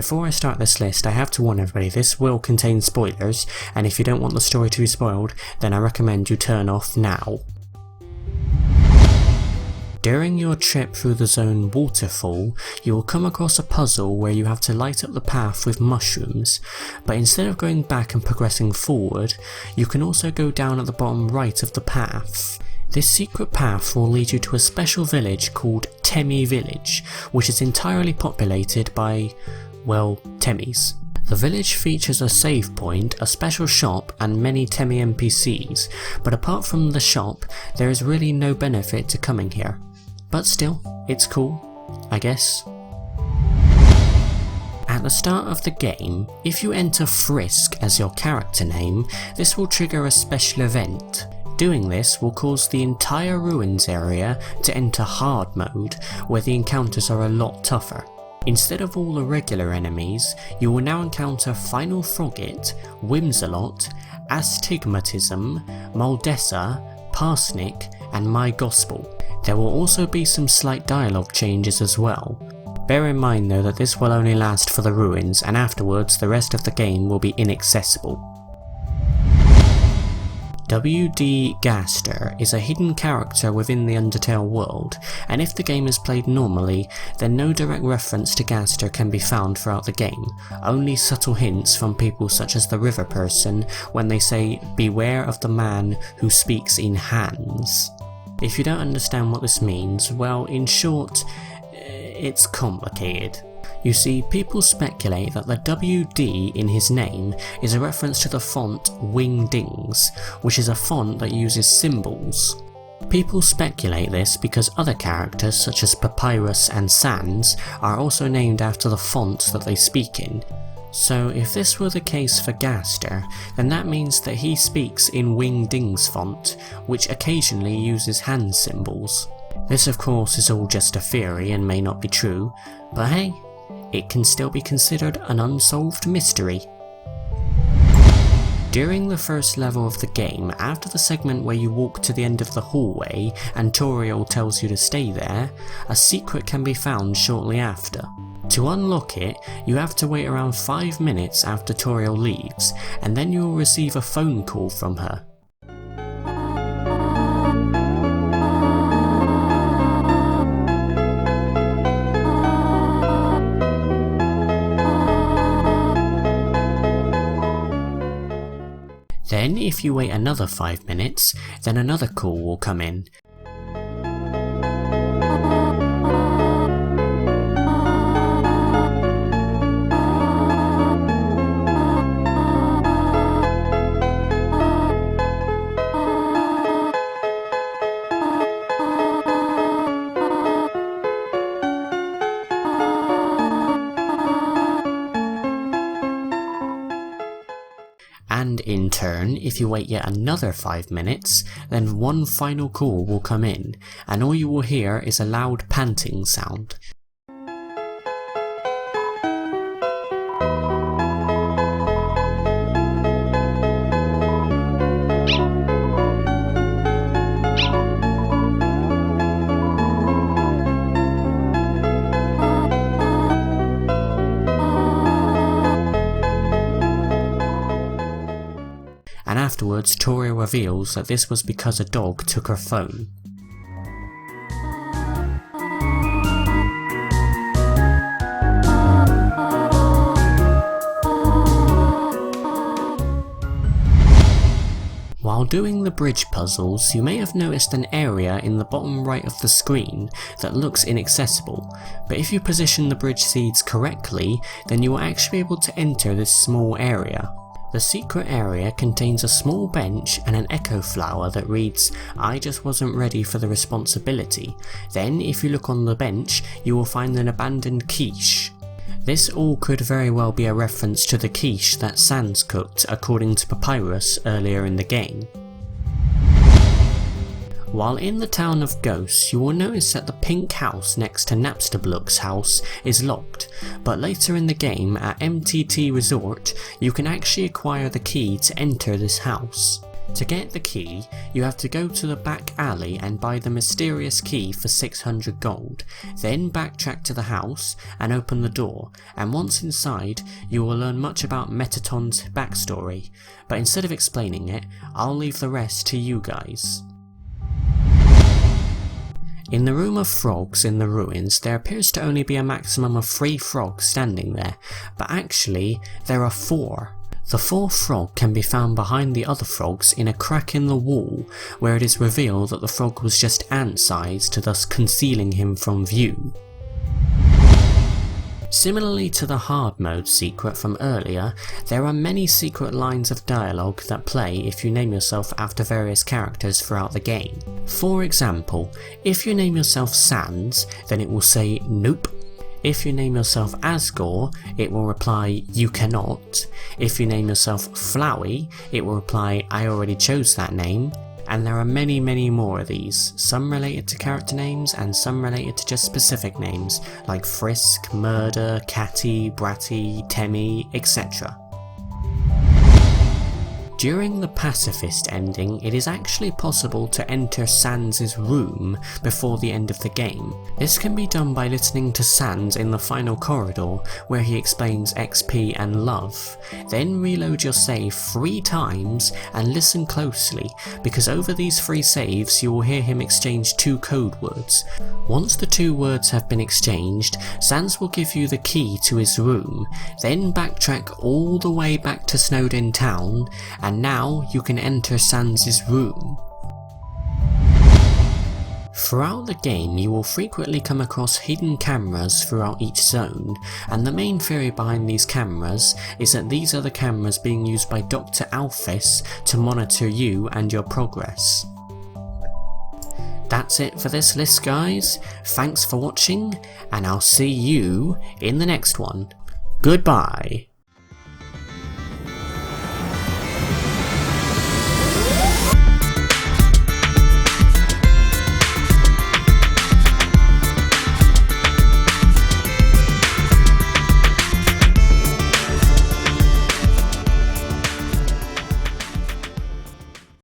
before I start this list, I have to warn everybody, this will contain spoilers, and if you don't want the story to be spoiled, then I recommend you turn off now. During your trip through the zone Waterfall, you will come across a puzzle where you have to light up the path with mushrooms, but instead of going back and progressing forward, you can also go down at the bottom right of the path. This secret path will lead you to a special village called Timmy Village, which is entirely populated by, well, Temmies. The village features a save point, a special shop and many Temmie NPCs, but apart from the shop, there is really no benefit to coming here. But still, it's cool, I guess. At the start of the game, if you enter Frisk as your character name, this will trigger a special event. Doing this will cause the entire ruins area to enter hard mode, where the encounters are a lot tougher. Instead of all the regular enemies, you will now encounter Final Frogget, Whimsalot, Astigmatism, Moldessa, Parsnick and My Gospel. There will also be some slight dialogue changes as well. Bear in mind though that this will only last for the ruins, and afterwards the rest of the game will be inaccessible. W.d.gaster is a hidden character within the Undertale world, and if the game is played normally, then no direct reference to Gaster can be found throughout the game, only subtle hints from people such as the river person when they say, "Beware of the man who speaks in hands." If you don't understand what this means, well, in short, it's complicated. You see, people speculate that the WD in his name is a reference to the font w.d.gaster, which is a font that uses symbols. People speculate this because other characters such as Papyrus and Sans are also named after the font that they speak in. So if this were the case for Gaster, then that means that he speaks in w.d.gaster's font, which occasionally uses hand symbols. This of course is all just a theory and may not be true, but hey, it can still be considered an unsolved mystery. During the first level of the game, after the segment where you walk to the end of the hallway and Toriel tells you to stay there, a secret can be found shortly after. To unlock it, you have to wait around 5 minutes after Toriel leaves, and then you will receive a phone call from her. Then, if you wait another 5 minutes, then another call will come in. And in turn, if you wait yet another 5 minutes, then one final call will come in, and all you will hear is a loud panting sound. And afterwards, Toriel reveals that this was because a dog took her phone. While doing the bridge puzzles, you may have noticed an area in the bottom right of the screen that looks inaccessible, but if you position the bridge seeds correctly, then you will actually be able to enter this small area. The secret area contains a small bench and an echo flower that reads, "I just wasn't ready for the responsibility." Then if you look on the bench, you will find an abandoned quiche. This all could very well be a reference to the quiche that Sans cooked according to Papyrus earlier in the game. While in the town of Ghosts, you will notice that the pink house next to Napsterblook's house is locked, but later in the game at MTT Resort, you can actually acquire the key to enter this house. To get the key, you have to go to the back alley and buy the mysterious key for 600 gold, then backtrack to the house and open the door, and once inside you will learn much about Metaton's backstory, but instead of explaining it, I'll leave the rest to you guys. In the room of frogs in the ruins, there appears to only be a maximum of 3 frogs standing there, but actually there are 4. The 4th frog can be found behind the other frogs in a crack in the wall, where it is revealed that the frog was just ant-sized, thus concealing him from view. Similarly to the hard mode secret from earlier, there are many secret lines of dialogue that play if you name yourself after various characters throughout the game. For example, if you name yourself Sans, then it will say nope. If you name yourself Asgore, it will reply you cannot. If you name yourself Flowey, it will reply I already chose that name. And there are many more of these, some related to character names and some related to just specific names like Frisk, Murder, Catty, Bratty, Temmie, etc. During the pacifist ending, it is actually possible to enter Sans' room before the end of the game. This can be done by listening to Sans in the final corridor where he explains XP and love. Then reload your save 3 times and listen closely, because over these 3 saves you will hear him exchange 2 code words. Once the 2 words have been exchanged, Sans will give you the key to his room, then backtrack all the way back to Snowdin Town, and now you can enter Sans' room. Throughout the game you will frequently come across hidden cameras throughout each zone, and the main theory behind these cameras is that these are the cameras being used by Dr. Alphys to monitor you and your progress. That's it for this list guys, thanks for watching, and I'll see you in the next one. Goodbye!